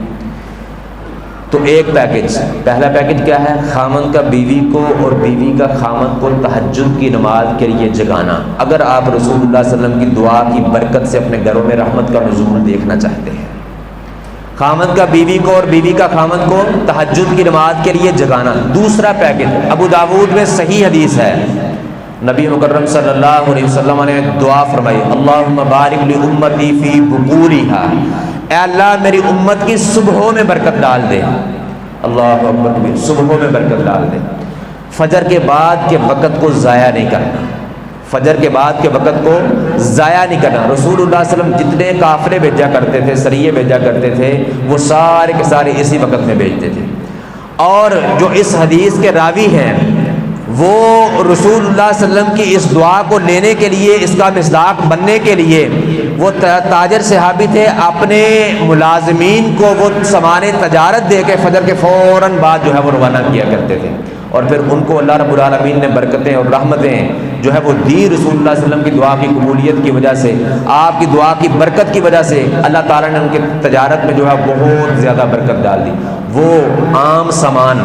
تو ایک پیکج، پہلا پیکج کیا ہے؟ خامند کا بیوی کو اور بیوی کا خامند کو تہجد کی نماز کے لیے جگانا۔ اگر آپ رسول اللہ صلی اللہ علیہ وسلم کی دعا کی برکت سے اپنے گھروں میں رحمت کا نزول دیکھنا چاہتے ہیں، خامند کا بیوی کو اور بیوی کا خامند کو تہجد کی نماز کے لیے جگانا۔ دوسرا پیکج ابو داود میں صحیح حدیث ہے، نبی مکرم صلی اللہ علیہ وسلم نے دعا فرمائی اللہم بارک لامتی فی بکورہا، اے اللہ میری امت کی صبحوں میں برکت ڈال دے، اللہ اکبر، صبحوں میں برکت ڈال دے۔ فجر کے بعد کے وقت کو ضائع نہیں کرنا، فجر کے بعد کے وقت کو ضائع نہیں کرنا۔ رسول اللہ صلی اللہ علیہ وسلم جتنے قافلے بھیجا کرتے تھے، سریے بھیجا کرتے تھے، وہ سارے کے سارے اسی وقت میں بھیجتے تھے، اور جو اس حدیث کے راوی ہیں وہ رسول اللہ صلی اللہ علیہ وسلم کی اس دعا کو لینے کے لیے، اس کا مصداق بننے کے لیے، وہ تاجر صحابی تھے، اپنے ملازمین کو وہ سامان تجارت دے کے فجر کے فوراً بعد جو ہے وہ روانہ کیا کرتے تھے، اور پھر ان کو اللہ رب العالمین نے برکتیں اور رحمتیں جو ہے وہ دی رسول اللہ صلی اللہ علیہ وسلم کی دعا کی قبولیت کی وجہ سے، آپ کی دعا کی برکت کی وجہ سے اللہ تعالیٰ نے ان کے تجارت میں جو ہے بہت زیادہ برکت ڈال دی۔ وہ عام سامان،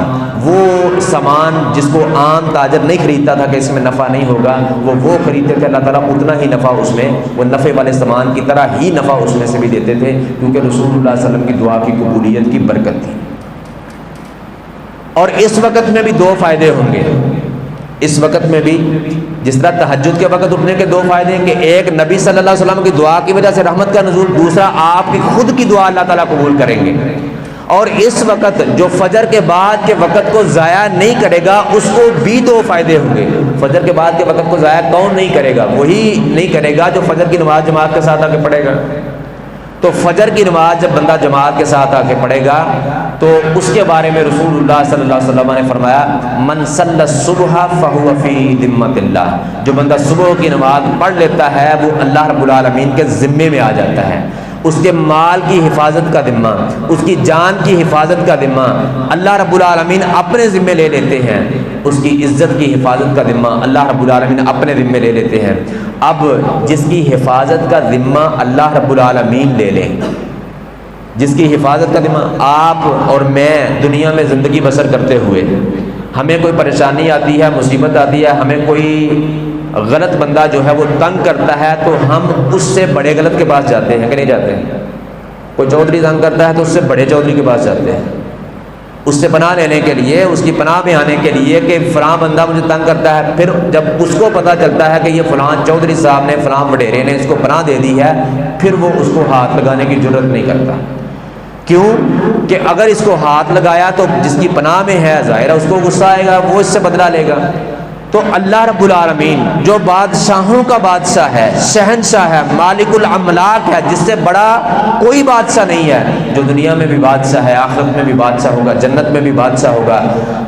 وہ سامان جس کو عام تاجر نہیں خریدتا تھا کہ اس میں نفع نہیں ہوگا، وہ خریدتے تھے، اللہ تعالیٰ اتنا ہی نفع اس میں، وہ نفع والے سامان کی طرح ہی نفع اس میں سے بھی دیتے تھے، کیونکہ رسول اللہ صلی اللہ علیہ وسلم کی دعا کی قبولیت کی برکت تھی۔ اور اس وقت میں بھی دو فائدے ہوں گے، اس وقت میں بھی جس طرح تہجد کے وقت اٹھنے کے دو فائدے ہیں کہ ایک نبی صلی اللہ علیہ وسلم کی دعا کی وجہ سے رحمت کا نزول، دوسرا آپ کی خود کی دعا اللہ تعالیٰ قبول کریں گے۔ اور اس وقت جو فجر کے بعد کے وقت کو ضائع نہیں کرے گا اس کو بھی دو فائدے ہوں گے۔ فجر کے بعد کے وقت کو ضائع کون نہیں کرے گا؟ وہی نہیں کرے گا جو فجر کی نماز جماعت کے ساتھ آ کے پڑھے گا۔ تو فجر کی نماز جب بندہ جماعت کے ساتھ آ کے پڑھے گا تو اس کے بارے میں رسول اللہ صلی اللہ علیہ وسلم نے فرمایا من صلی الصبح فہو فی ذمۃ اللہ، جو بندہ صبح کی نماز پڑھ لیتا ہے وہ اللہ رب العالمین کے ذمے میں آ جاتا ہے۔ اس کے مال کی حفاظت کا ذمہ، اس کی جان کی حفاظت کا ذمہ اللہ رب العالمین اپنے ذمے لے لیتے ہیں، اس کی عزت کی حفاظت کا ذمہ اللہ رب العالمین اپنے ذمے لے لیتے ہیں۔ اب جس کی حفاظت کا ذمہ اللہ رب العالمین لے لیں، جس کی حفاظت کا ذمہ آپ اور میں دنیا میں زندگی بسر کرتے ہوئے، ہمیں کوئی پریشانی آتی ہے، مصیبت آتی ہے، ہمیں کوئی غلط بندہ جو ہے وہ تنگ کرتا ہے تو ہم اس سے بڑے غلط کے پاس جاتے ہیں کہ نہیں جاتے ہیں؟ کوئی چودھری تنگ کرتا ہے تو اس سے بڑے چودھری کے پاس جاتے ہیں، اس سے پناہ لینے کے لیے، اس کی پناہ میں آنے کے لیے کہ فلاں بندہ مجھے تنگ کرتا ہے۔ پھر جب اس کو پتہ چلتا ہے کہ یہ فلاں چودھری صاحب نے، فلاں وڈیرے نے اس کو پناہ دے دی ہے، پھر وہ اس کو ہاتھ لگانے کی جرت نہیں کرتا۔ کیوں کہ اگر اس کو ہاتھ لگایا تو جس کی پناہ میں ہے ظاہر ہے اس کو غصہ آئے گا، وہ اس سے بدلہ لے گا۔ تو اللہ رب العالمین جو بادشاہوں کا بادشاہ ہے، شہنشاہ ہے، مالک الاملاک ہے، جس سے بڑا کوئی بادشاہ نہیں ہے، جو دنیا میں بھی بادشاہ ہے، آخرت میں بھی بادشاہ ہوگا، جنت میں بھی بادشاہ ہوگا،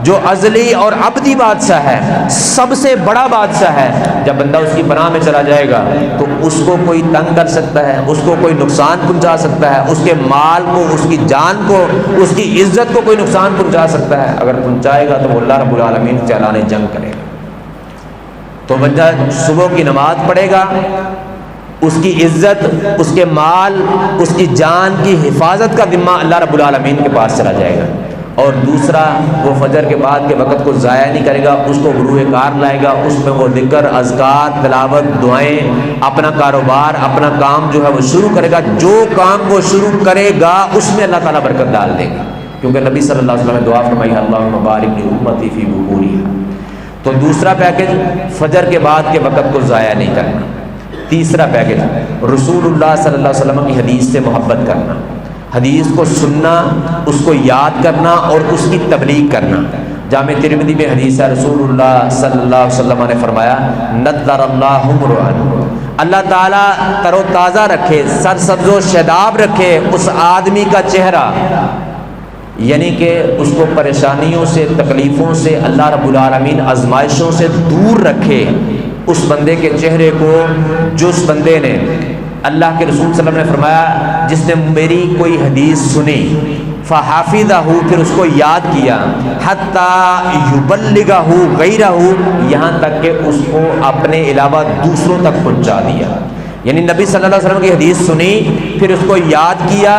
جو ازلی اور ابدی بادشاہ ہے، سب سے بڑا بادشاہ ہے، جب بندہ اس کی پناہ میں چلا جائے گا تو اس کو کوئی تنگ کر سکتا ہے، اس کو کوئی نقصان پہنچا سکتا ہے، اس کے مال کو، اس کی جان کو، اس کی عزت کو کوئی نقصان پہنچا سکتا ہے۔ اگر پہنچائے گا تو وہ اللہ رب العالمین سے اعلان جنگ کرے گا۔ تو بندہ صبح کی نماز پڑھے گا، اس کی عزت، اس کے مال، اس کی جان کی حفاظت کا ذمہ اللہ رب العالمین کے پاس چلا جائے گا۔ اور دوسرا، وہ فجر کے بعد کے وقت کو ضائع نہیں کرے گا، اس کو گروہ کار لائے گا، اس میں وہ ذکر، اذکار، تلاوت، دعائیں، اپنا کاروبار، اپنا کام جو ہے وہ شروع کرے گا۔ جو کام وہ شروع کرے گا اس میں اللہ تعالیٰ برکت ڈال دے گا، کیونکہ نبی صلی اللہ علیہ وسلم نے دعا فرمائی اللہم بارک لی امتی فی بکورہا۔ تو دوسرا پیکج، فجر کے بعد کے وقت کو ضائع نہیں کرنا۔ تیسرا پیکج، رسول اللہ صلی اللہ علیہ وسلم کی حدیث سے محبت کرنا، حدیث کو سننا، اس کو یاد کرنا اور اس کی تبلیغ کرنا۔ جامع ترمذی میں حدیث ہے، رسول اللہ صلی اللہ علیہ وسلم نے فرمایا نضر اللہ امرؤ، اللہ تعالیٰ تر و تازہ رکھے، سرسبز و شاداب رکھے اس آدمی کا چہرہ، یعنی کہ اس کو پریشانیوں سے، تکلیفوں سے اللہ رب العالمین آزمائشوں سے دور رکھے، اس بندے کے چہرے کو جس بندے نے، اللہ کے رسول صلی اللہ علیہ وسلم نے فرمایا جس نے میری کوئی حدیث سنی فحافظہ، پھر اس کو یاد کیا، حتی یبلغہ غیرہ، یہاں تک کہ اس کو اپنے علاوہ دوسروں تک پہنچا دیا۔ یعنی نبی صلی اللہ علیہ وسلم کی حدیث سنی، پھر اس کو یاد کیا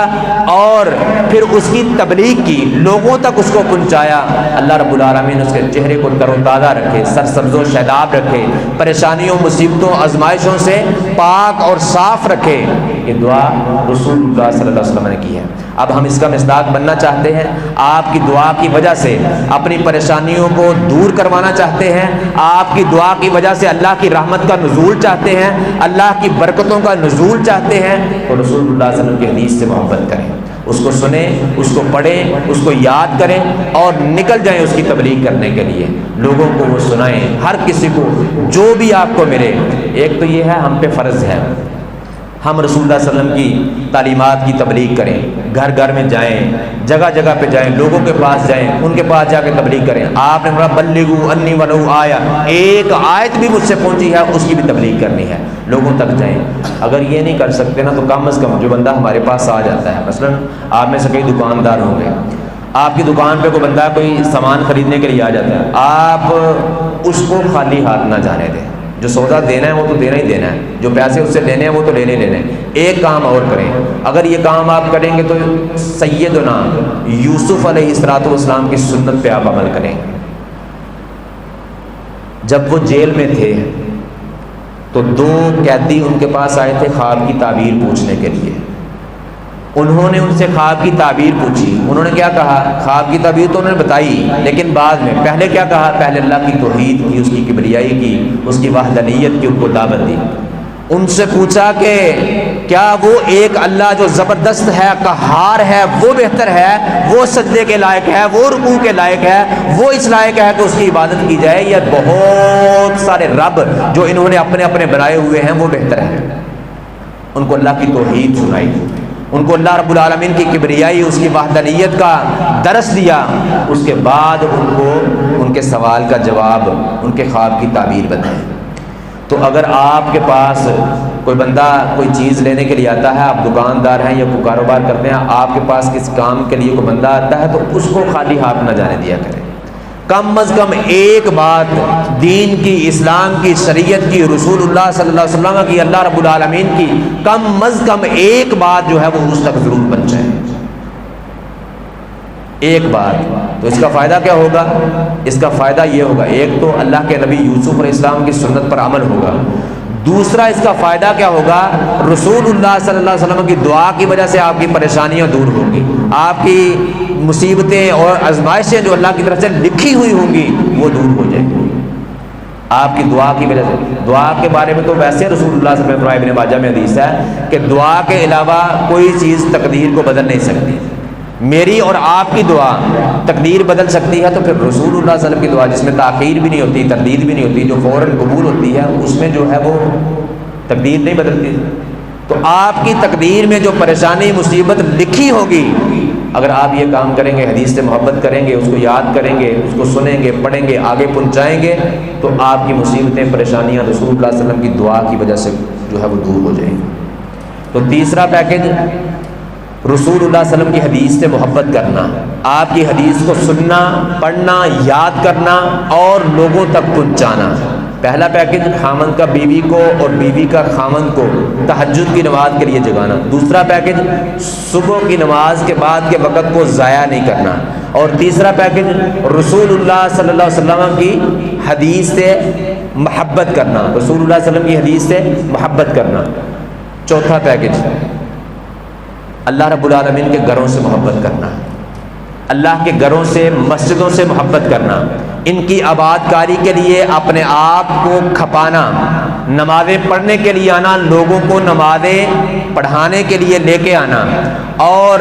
اور پھر اس کی تبلیغ کی، لوگوں تک اس کو پہنچایا۔ اللہ رب العالمین اس کے چہرے کو تر و تازہ رکھے، سرسبز و شاداب رکھے، پریشانیوں، مصیبتوں، آزمائشوں سے پاک اور صاف رکھے۔ یہ دعا رسول اللہ صلی اللہ علیہ وسلم نے کی ہے۔ اب ہم اس کا مصداق بننا چاہتے ہیں، آپ کی دعا کی وجہ سے اپنی پریشانیوں کو دور کروانا چاہتے ہیں، آپ کی دعا کی وجہ سے اللہ کی رحمت کا نزول چاہتے ہیں، اللہ کی برکتوں کا نزول چاہتے ہیں، تو رسول اللہ صلی اللہ علیہ وسلم کی حدیث سے محبت کریں، اس کو سنیں، اس کو پڑھیں، اس کو یاد کریں اور نکل جائیں اس کی تبلیغ کرنے کے لیے، لوگوں کو وہ سنائیں، ہر کسی کو جو بھی آپ کو ملے۔ ایک تو یہ ہے ہم پہ فرض ہے، ہم رسول اللہ صلی اللہ علیہ وسلم کی تعلیمات کی تبلیغ کریں، گھر گھر میں جائیں، جگہ جگہ پہ جائیں، لوگوں کے پاس جائیں، ان کے پاس جا کے تبلیغ کریں۔ آپ نے بولا بلغوا انی ولو آیا، ایک آیت بھی مجھ سے پہنچی ہے اس کی بھی تبلیغ کرنی ہے، لوگوں تک جائیں۔ اگر یہ نہیں کر سکتے نا تو کم از کم جو بندہ ہمارے پاس آ جاتا ہے، مثلا آپ میں سے کئی دکاندار ہوں گے، آپ کی دکان پہ کوئی بندہ کوئی سامان خریدنے کے لیے آ جاتا ہے، آپ اس کو خالی ہاتھ نہ جانے دیں، جو سودا دینا ہے وہ تو دینا ہی دینا ہے، جو پیسے اس سے لینے ہیں وہ تو لینے لینے ہیں۔ ایک کام اور کریں، اگر یہ کام آپ کریں گے تو سیدنا یوسف علیہ السلام کی سنت پہ آپ عمل کریں۔ جب وہ جیل میں تھے تو 2 قیدی ان کے پاس آئے تھے خواب کی تعبیر پوچھنے کے لیے، انہوں نے ان سے خواب کی تعبیر پوچھی، انہوں نے کیا کہا؟ خواب کی تعبیر تو انہوں نے بتائی، لیکن بعد میں پہلے کیا کہا؟ پہلے اللہ کی توحید کی، اس کی کبریائی کی، اس کی وحدانیت کی ان کو دعوت دی۔ ان سے پوچھا کہ کیا وہ ایک اللہ جو زبردست ہے، قہار ہے، وہ بہتر ہے، وہ سجدے کے لائق ہے، وہ رکوع کے لائق ہے، وہ اس لائق ہے کہ اس کی عبادت کی جائے، یا بہت سارے رب جو انہوں نے اپنے اپنے بنائے ہوئے ہیں وہ بہتر ہے؟ ان کو اللہ کی توحید سنائی، ان کو اللہ رب العالمین کی کبریائی، اس کی وحدانیت کا درس دیا، اس کے بعد ان کو ان کے سوال کا جواب، ان کے خواب کی تعبیر بتائی۔ تو اگر آپ کے پاس کوئی بندہ کوئی چیز لینے کے لیے آتا ہے، آپ دکاندار ہیں یا کوئی کاروبار کرتے ہیں، آپ کے پاس کس کام کے لیے کوئی بندہ آتا ہے تو اس کو خالی ہاتھ نہ جانے دیا کریں۔ کم از کم ایک بات دین کی، اسلام کی، شریعت کی، رسول اللہ صلی اللہ علیہ وسلم کی، اللہ رب العالمین کی، کم از کم ایک بات جو ہے وہ اس تک ضرور پہنچے، ایک بات۔ تو اس کا فائدہ کیا ہوگا؟ اس کا فائدہ یہ ہوگا، ایک تو اللہ کے نبی یوسف علیہ السلام کی سنت پر عمل ہوگا، دوسرا اس کا فائدہ کیا ہوگا؟ رسول اللہ صلی اللہ علیہ وسلم کی دعا کی وجہ سے آپ کی پریشانیاں دور ہوں گی، آپ کی مصیبتیں اور آزمائشیں جو اللہ کی طرف سے لکھی ہوئی ہوں گی وہ دور ہو جائیں گی آپ کی دعا کی وجہ سے۔ دعا کے بارے میں تو ویسے رسول اللہ صلی اللہ علیہ وسلم ابن ماجہ میں حدیث ہے کہ دعا کے علاوہ کوئی چیز تقدیر کو بدل نہیں سکتی۔ میری اور آپ کی دعا تقدیر بدل سکتی ہے، تو پھر رسول اللہ صلی اللہ علیہ وسلم کی دعا جس میں تاخیر بھی نہیں ہوتی، تردید بھی نہیں ہوتی، جو فوراً قبول ہوتی ہے، اس میں جو ہے وہ تقدیر نہیں بدلتی۔ تو آپ کی تقدیر میں جو پریشانی مصیبت لکھی ہوگی، اگر آپ یہ کام کریں گے، حدیث سے محبت کریں گے، اس کو یاد کریں گے، اس کو سنیں گے، پڑھیں گے، آگے پہنچائیں گے، تو آپ کی مصیبتیں، پریشانیاں رسول اللہ صلی اللہ علیہ وسلم کی دعا کی وجہ سے جو ہے وہ دور ہو جائیں گی۔ تو تیسرا پیکج، رسول اللہ صلی اللہ علیہ وسلم کی حدیث سے محبت کرنا، آپ کی حدیث کو سننا، پڑھنا، یاد کرنا اور لوگوں تک پہنچانا۔ پہلا پیکج، خامند کا بیوی کو اور بیوی کا خامند کو تہجد کی نماز کے لیے جگانا۔ دوسرا پیکج، صبح کی نماز کے بعد کے وقت کو ضائع نہیں کرنا۔ اور تیسرا پیکج، رسول اللہ صلی اللہ علیہ وسلم کی حدیث سے محبت کرنا، رسول اللہ صلی اللہ علیہ وسلم کی حدیث سے محبت کرنا۔ چوتھا پیکج، اللہ رب العالمین کے گھروں سے محبت کرنا، اللہ کے گھروں سے، مسجدوں سے محبت کرنا، ان کی آباد کاری کے لیے اپنے آپ کو کھپانا، نمازیں پڑھنے کے لیے آنا، لوگوں کو نمازیں پڑھانے کے لیے لے کے آنا، اور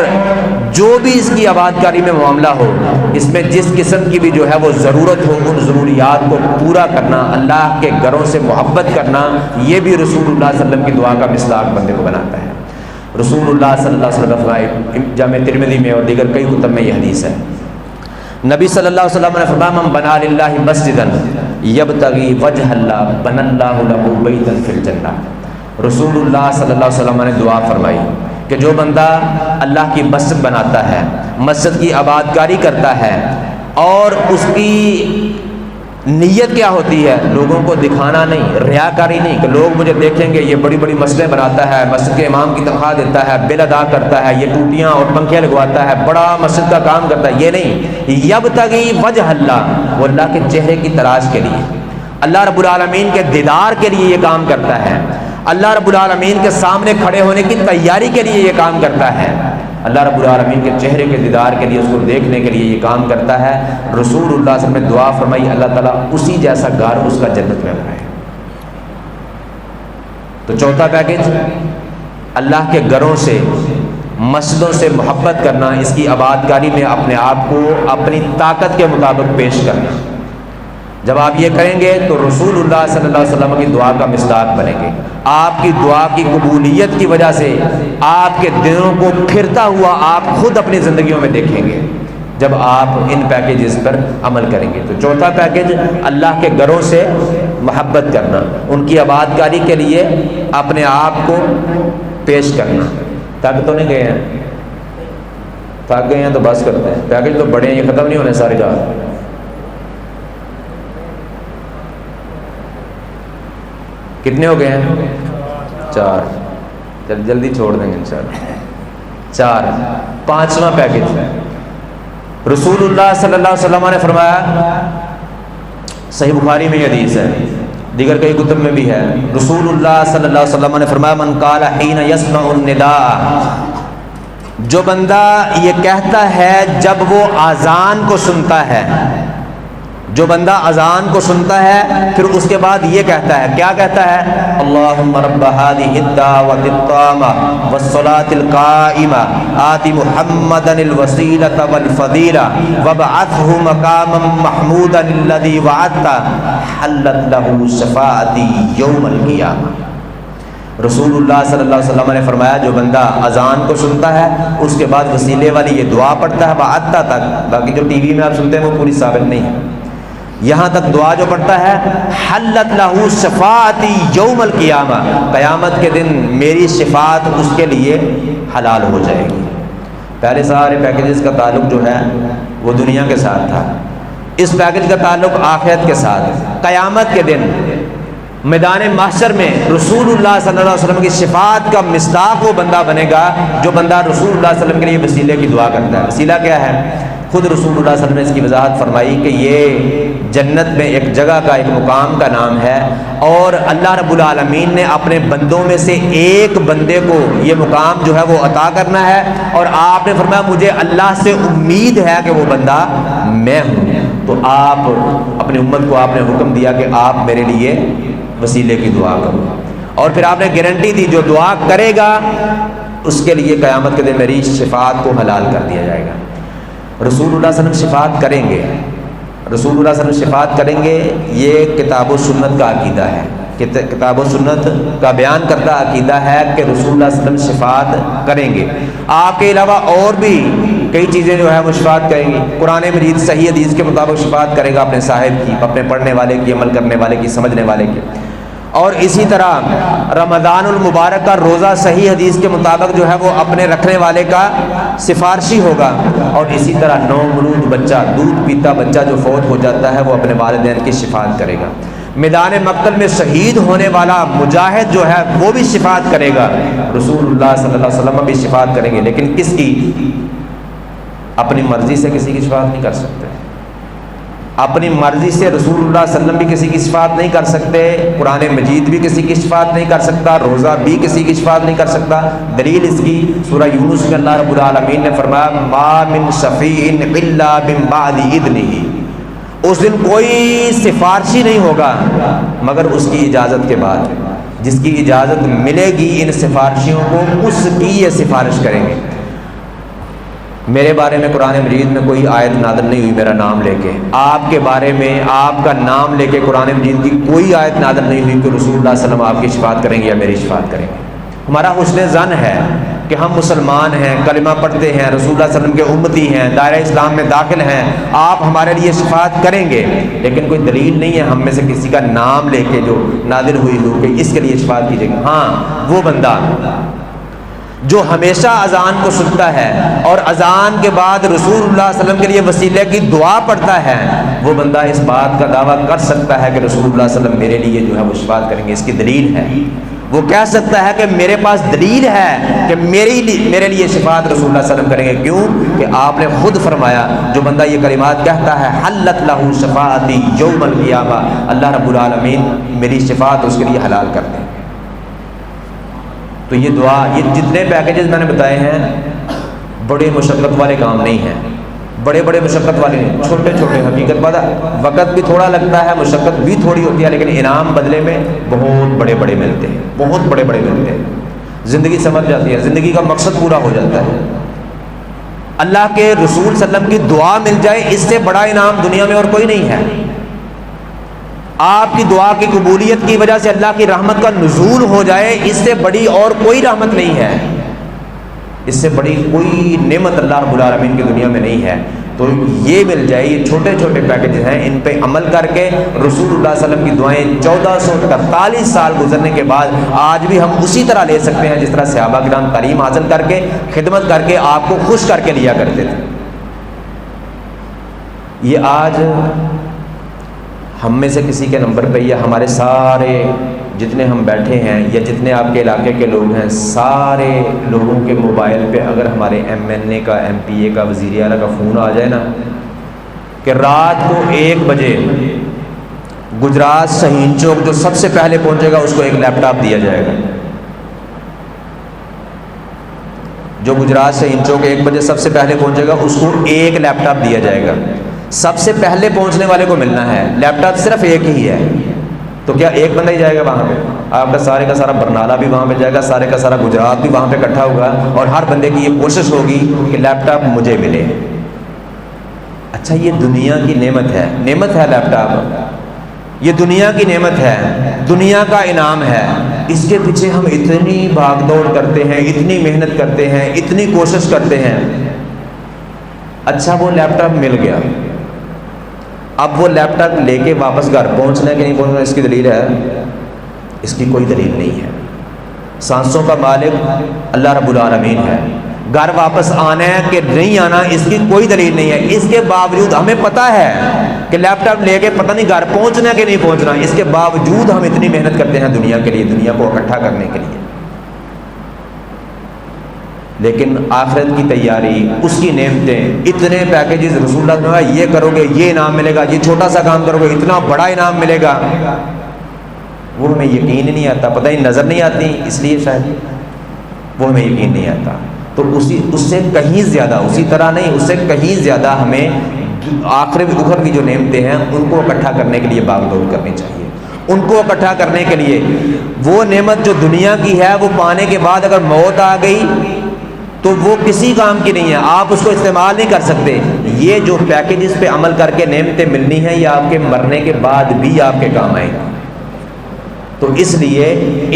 جو بھی اس کی آباد کاری میں معاملہ ہو، اس میں جس قسم کی بھی جو ہے وہ ضرورت ہو، ان ضروریات کو پورا کرنا، اللہ کے گھروں سے محبت کرنا، یہ بھی رسول اللہ صلی اللہ علیہ وسلم کی دعا کا مصداق بندے کو بناتا ہے۔ رسول اللہ صلی اللہ علیہ وسلم جامع ترمذی میں اور دیگر کئی کتب میں یہ حدیث ہے، نبی صلی اللہ علیہ وسلم نے فرمایا من بنا للہ مسجدا یبتغی وجہ اللہ بنى اللہ لہ بیتا فی الجنہ۔ رسول اللہ صلی اللہ علیہ وسلم نے دعا فرمائی کہ جو بندہ اللہ کی مسجد بناتا ہے، مسجد کی آباد کاری کرتا ہے، اور اس کی نیت کیا ہوتی ہے؟ لوگوں کو دکھانا نہیں، ریاکاری نہیں کہ لوگ مجھے دیکھیں گے، یہ بڑی بڑی مسجدیں بناتا ہے، مسجد کے امام کی تنخواہ دیتا ہے، بل ادا کرتا ہے، یہ ٹوٹیاں اور پنکھے لگواتا ہے، بڑا مسجد کا کام کرتا ہے، یہ نہیں، یبتغی وجہ اللہ، وہ اللہ کے چہرے کی تلاش کے لیے، اللہ رب العالمین کے دیدار کے لیے یہ کام کرتا ہے، اللہ رب العالمین کے سامنے کھڑے ہونے کی تیاری کے لیے یہ کام کرتا ہے، اللہ رب العالمین کے چہرے کے دیدار کے لیے، اس کو دیکھنے کے لیے یہ کام کرتا ہے۔ رسول اللہ صلی اللہ علیہ وسلم نے دعا فرمائی اللہ تعالیٰ اسی جیسا گھر اس کا جنت میں بنائے۔ تو چوتھا پیکج، اللہ کے گھروں سے، مسجدوں سے محبت کرنا، اس کی آباد کاری میں اپنے آپ کو اپنی طاقت کے مطابق پیش کرنا۔ جب آپ یہ کریں گے تو رسول اللہ صلی اللہ علیہ وسلم کی دعا کا مصداق بنیں گے۔ آپ کی دعا کی قبولیت کی وجہ سے آپ کے دلوں کو پھرتا ہوا آپ خود اپنی زندگیوں میں دیکھیں گے جب آپ ان پیکیجز پر عمل کریں گے۔ تو چوتھا پیکیج، اللہ کے گھروں سے محبت کرنا، ان کی آباد کاری کے لیے اپنے آپ کو پیش کرنا۔ تھک تو نہیں گئے ہیں؟ تھک گئے ہیں تو بس کرتے ہیں، پیکیج تو بڑے ہیں، یہ ختم نہیں ہونے سارے جہاں۔ کتنے ہو گئے ہیں؟ 4۔ جلدی چھوڑ دیں گے انشاءاللہ۔ 4۔ پانچواں پیکج، رسول اللہ صلی اللہ علیہ وسلم نے فرمایا، صحیح بخاری میں یہ حدیث ہے، دیگر کئی کتب میں بھی ہے، رسول اللہ صلی اللہ علیہ وسلم نے فرمایا من قال حین یسمع النداء، جو بندہ یہ کہتا ہے جب وہ اذان کو سنتا ہے، جو بندہ اذان کو سنتا ہے پھر اس کے بعد یہ کہتا ہے، کیا کہتا ہے؟ اللہم رب هذه الدعوة التامة والصلاة القائمة آت محمدا الوسیلة والفضیلة وابعثه مقاما محمودا الذي وعدته حلت له شفاعتی یوم القیامة۔ رسول اللہ صلی اللہ علیہ وسلم نے فرمایا جو بندہ اذان کو سنتا ہے اس کے بعد وسیلے والی یہ دعا پڑھتا ہے وعدتا تک، باقی جو ٹی وی میں آپ سنتے ہیں وہ پوری ثابت نہیں ہے، یہاں تک دعا جو پڑھتا ہے حلت لہو شفاعتی یوم القیامہ، قیامت کے دن میری شفاعت اس کے لیے حلال ہو جائے گی۔ پہلے سارے پیکیجز کا تعلق جو ہے وہ دنیا کے ساتھ تھا، اس پیکیج کا تعلق آخرت کے ساتھ۔ قیامت کے دن میدان محشر میں رسول اللہ صلی اللہ علیہ وسلم کی شفاعت کا مصداق وہ بندہ بنے گا جو بندہ رسول اللہ صلی اللہ علیہ وسلم کے لیے وسیلے کی دعا کرتا ہے۔ وسیلہ کیا ہے؟ خود رسول اللہ صلی اللہ علیہ وسلم نے اس کی وضاحت فرمائی کہ یہ جنت میں ایک جگہ کا، ایک مقام کا نام ہے، اور اللہ رب العالمین نے اپنے بندوں میں سے ایک بندے کو یہ مقام جو ہے وہ عطا کرنا ہے، اور آپ نے فرمایا مجھے اللہ سے امید ہے کہ وہ بندہ میں ہوں۔ تو آپ اپنی امت کو آپ نے حکم دیا کہ آپ میرے لیے وسیلے کی دعا کرو، اور پھر آپ نے گارنٹی دی جو دعا کرے گا اس کے لیے قیامت کے دن میری شفاعت کو حلال کر دیا جائے گا۔ رسول اللہ صلی اللہ علیہ وسلم شفاعت کریں گے، رسول اللہ صلی اللہ علیہ وسلم شفاعت کریں گے، یہ کتاب و سنت کا عقیدہ ہے، کتاب و سنت کا بیان کرتا عقیدہ ہے کہ رسول اللہ صلی اللہ علیہ وسلم شفاعت کریں گے۔ آپ کے علاوہ اور بھی کئی چیزیں جو ہے وہ شفاعت کریں گی۔ قرآن مجید صحیح حدیث کے مطابق شفاعت کرے گا اپنے صاحب کی، اپنے پڑھنے والے کی، عمل کرنے والے کی، سمجھنے والے کی۔ اور اسی طرح رمضان المبارک کا روزہ صحیح حدیث کے مطابق جو ہے وہ اپنے رکھنے والے کا سفارشی ہوگا، اور اسی طرح نومولود بچہ، دودھ پیتا بچہ جو فوت ہو جاتا ہے وہ اپنے والدین کی شفاعت کرے گا۔ میدان مقتل میں شہید ہونے والا مجاہد جو ہے وہ بھی شفاعت کرے گا، رسول اللہ صلی اللہ علیہ وسلم بھی شفاعت کریں گے، لیکن کس کی؟ اپنی مرضی سے کسی کی شفاعت نہیں کر سکتے، اپنی مرضی سے رسول اللہ صلی اللہ علیہ وسلم بھی کسی کی شفاعت نہیں کر سکتے، قرآن مجید بھی کسی کی شفاعت نہیں کر سکتا، روزہ بھی کسی کی شفاعت نہیں کر سکتا۔ دلیل اس کی سورہ یونس میں اللہ رب العالمین نے فرمایا ما من شفیع الا من بعد اذنہ، اس دن کوئی سفارشی نہیں ہوگا مگر اس کی اجازت کے بعد، جس کی اجازت ملے گی ان سفارشیوں کو اس کی یہ سفارش کریں گے۔ میرے بارے میں قرآن مجید میں کوئی آیت نازل نہیں ہوئی میرا نام لے کے، آپ کے بارے میں آپ کا نام لے کے قرآن مجید کی کوئی آیت نازل نہیں ہوئی کہ رسول اللہ صلی اللہ علیہ وسلم آپ کی شفاعت کریں گے یا میری شفاعت کریں گے۔ ہمارا حسن ظن ہے کہ ہم مسلمان ہیں، کلمہ پڑھتے ہیں، رسول اللہ صلی اللہ علیہ وسلم کے امتی ہیں، دائرہ اسلام میں داخل ہیں، آپ ہمارے لیے شفاعت کریں گے، لیکن کوئی دلیل نہیں ہے ہم میں سے کسی کا نام لے کے جو نازل ہوئی ہو کہ اس کے لیے شفاعت کیجیے گا۔ ہاں وہ بندہ جو ہمیشہ اذان کو سنتا ہے اور اذان کے بعد رسول اللہ صلی اللہ علیہ وسلم کے لیے وسیلے کی دعا پڑھتا ہے، وہ بندہ اس بات کا دعویٰ کر سکتا ہے کہ رسول اللہ صلی اللہ علیہ وسلم میرے لیے جو ہے وہ شفاعت کریں گے، اس کی دلیل ہے۔ وہ کہہ سکتا ہے کہ میرے پاس دلیل ہے کہ میرے لیے شفاعت رسول اللہ صلی اللہ علیہ وسلم کریں گے، کیوں کہ آپ نے خود فرمایا جو بندہ یہ کلمات کہتا ہے حلت لہ شفاعتی یوم القیامہ، اللہ رب العالمین میری شفاعت اس کے لیے حلال کر دیں۔ تو یہ دعا، یہ جتنے پیکیجز میں نے بتائے ہیں بڑے مشقت والے کام نہیں ہیں، بڑے بڑے مشقت والے نہیں، چھوٹے چھوٹے، حقیقت بات وقت بھی تھوڑا لگتا ہے، مشقت بھی تھوڑی ہوتی ہے، لیکن انعام بدلے میں بہت بڑے بڑے ملتے ہیں، بہت بڑے بڑے ملتے ہیں، زندگی سمجھ جاتی ہے، زندگی کا مقصد پورا ہو جاتا ہے۔ اللہ کے رسول صلی اللہ علیہ وسلم کی دعا مل جائے، اس سے بڑا انعام دنیا میں اور کوئی نہیں ہے۔ آپ کی دعا کی قبولیت کی وجہ سے اللہ کی رحمت کا نزول ہو جائے، اس سے بڑی اور کوئی رحمت نہیں ہے، اس سے بڑی کوئی نعمت اللہ رب العالمین کی دنیا میں نہیں ہے۔ تو یہ مل جائے، یہ چھوٹے چھوٹے پیکیجز ہیں، ان پہ عمل کر کے رسول اللہ صلی اللہ علیہ وسلم کی دعائیں 1443 سال گزرنے کے بعد آج بھی ہم اسی طرح لے سکتے ہیں جس طرح صحابہ کرام تعلیم حاصل کر کے، خدمت کر کے آپ کو خوش کر کے لیا کرتے تھے۔ یہ آج ہم میں سے کسی کے نمبر پہ یا ہمارے سارے جتنے ہم بیٹھے ہیں یا جتنے آپ کے علاقے کے لوگ ہیں، سارے لوگوں کے موبائل پہ اگر ہمارے MNA کا، MPA کا، وزیر اعلیٰ کا فون آ جائے نا کہ رات کو 1 بجے گجرات شہین چوک جو سب سے پہلے پہنچے گا اس کو ایک لیپ ٹاپ دیا جائے گا، جو گجرات شہین چوک 1 بجے سب سے پہلے پہنچے گا اس کو ایک لیپ ٹاپ دیا جائے گا، سب سے پہلے پہنچنے والے کو ملنا ہے۔ لیپ ٹاپ صرف ایک ہی ہے، تو کیا ایک بندہ ہی جائے گا وہاں پہ؟ آپ کا سارے کا سارا برنالہ بھی وہاں پہ جائے گا، سارے کا سارا گجرات بھی وہاں پہ اکٹھا ہوگا، اور ہر بندے کی یہ کوشش ہوگی کہ لیپ ٹاپ مجھے ملے۔ اچھا یہ دنیا کی نعمت ہے، نعمت ہے لیپ ٹاپ، یہ دنیا کی نعمت ہے، دنیا کا انعام ہے، اس کے پیچھے ہم اتنی بھاگ دوڑ کرتے ہیں، اتنی محنت کرتے ہیں، اتنی کوشش کرتے ہیں۔ اچھا وہ لیپ ٹاپ مل گیا، اب وہ لیپ ٹاپ لے کے واپس گھر پہنچنا ہے کہ نہیں پہنچنا، اس کی دلیل ہے؟ اس کی کوئی دلیل نہیں ہے۔ سانسوں کا مالک اللہ رب العالمین ہے، گھر واپس آنا ہے کہ نہیں آنا اس کی کوئی دلیل نہیں ہے۔ اس کے باوجود ہمیں پتہ ہے کہ لیپ ٹاپ لے کے پتہ نہیں گھر پہنچنا ہے کہ نہیں پہنچنا، اس کے باوجود ہم اتنی محنت کرتے ہیں دنیا کے لیے، دنیا کو اکٹھا کرنے کے لیے۔ لیکن آخرت کی تیاری، اس کی نعمتیں، اتنے پیکیجز رسول اللہ نے کہا یہ کرو گے یہ انعام ملے گا، یہ چھوٹا سا کام کرو گے اتنا بڑا انعام ملے گا، وہ ہمیں یقین نہیں آتا، پتہ ہی نظر نہیں آتی، اس لیے شاید وہ ہمیں یقین نہیں آتا۔ تو اس سے کہیں زیادہ، اسی طرح نہیں، اس سے کہیں زیادہ ہمیں اخر کی جو نعمتیں ہیں ان کو اکٹھا کرنے کے لیے باغ دوڑ کرنی چاہیے۔ ان کو اکٹھا کرنے کے لیے وہ نعمت جو دنیا کی ہے وہ پانے کے بعد اگر موت آ گئی تو وہ کسی کام کی نہیں ہے، آپ اس کو استعمال نہیں کر سکتے۔ یہ جو پیکیجز پہ عمل کر کے نعمتیں ملنی ہیں یہ آپ کے مرنے کے بعد بھی آپ کے کام آئیں گی۔ تو اس لیے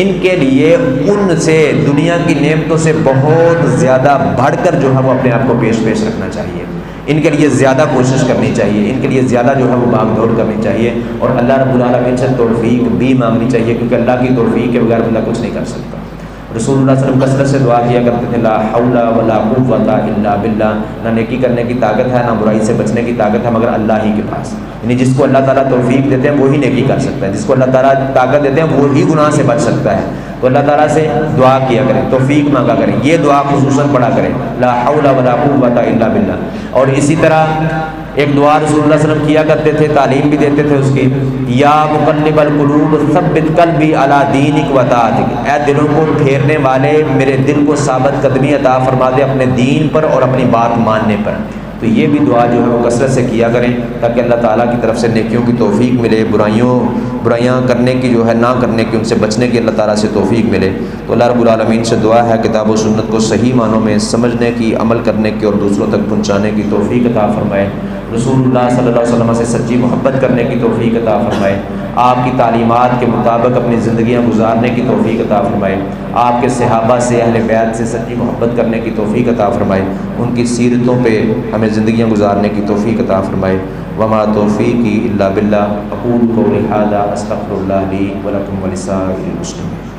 ان کے لیے ان سے دنیا کی نعمتوں سے بہت زیادہ بڑھ کر جو ہے وہ اپنے آپ کو پیش رکھنا چاہیے، ان کے لیے زیادہ کوشش کرنی چاہیے، ان کے لیے زیادہ جو ہے وہ بھاگ دوڑ کرنی چاہیے، اور اللہ رب العالمین سے توفیق بھی مانگنی چاہیے، کیونکہ اللہ کی توفیق کے بغیر بندہ کچھ نہیں کر سکتا۔ رسول اللہ صلی اللہ علیہ وسلم کثرت سے دعا کیا کرتے تھے، لا حول ولا قوت الا باللہ، نہ نیکی کرنے کی طاقت ہے نہ برائی سے بچنے کی طاقت ہے مگر اللہ ہی کے پاس۔ یعنی جس کو اللہ تعالیٰ توفیق دیتے ہیں وہی نیکی کر سکتا ہے، جس کو اللہ تعالیٰ طاقت دیتے ہیں وہی گناہ سے بچ سکتا ہے۔ تو اللہ تعالیٰ سے دعا کیا کریں، توفیق مانگا کریں، یہ دعا خصوصاً پڑھا کریں، لا حول ولا قوت الا باللہ۔ اور اسی طرح ایک دعا رسول اللہ صلی اللہ علیہ وسلم کیا کرتے تھے، تعلیم بھی دیتے تھے اس کی، یا مقلب القلوب ثبت قلبی علی دینک و طاعتک، اے دلوں کو پھیرنے والے میرے دل کو ثابت قدمی عطا فرما دے اپنے دین پر اور اپنی بات ماننے پر۔ تو یہ بھی دعا جو ہے وہ کثرت سے کیا کریں تاکہ اللہ تعالیٰ کی طرف سے نیکیوں کی توفیق ملے، برائیاں کرنے کی جو ہے نہ کرنے کی، ان سے بچنے کی اللہ تعالیٰ سے توفیق ملے۔ تو اللہ رب العالمین سے دعا ہے کتاب و سنت کو صحیح معنوں میں سمجھنے کی، عمل کرنے کی اور دوسروں تک پہنچانے کی توفیق عطا فرمائے، رسول اللہ صلی اللہ علیہ وسلم سے سچی محبت کرنے کی توفیق عطا فرمائے، آپ کی تعلیمات کے مطابق اپنی زندگیاں گزارنے کی توفیق عطا فرمائے، آپ کے صحابہ سے اہل بیت سے سچی محبت کرنے کی توفیق عطا فرمائے، ان کی سیرتوں پہ ہمیں زندگیاں گزارنے کی توفیق عطا فرمائے۔ وما توفیقی الا باللہ، اقول قولی ھذا استغفر اللہ لی ولکم ولسائر المسلمین۔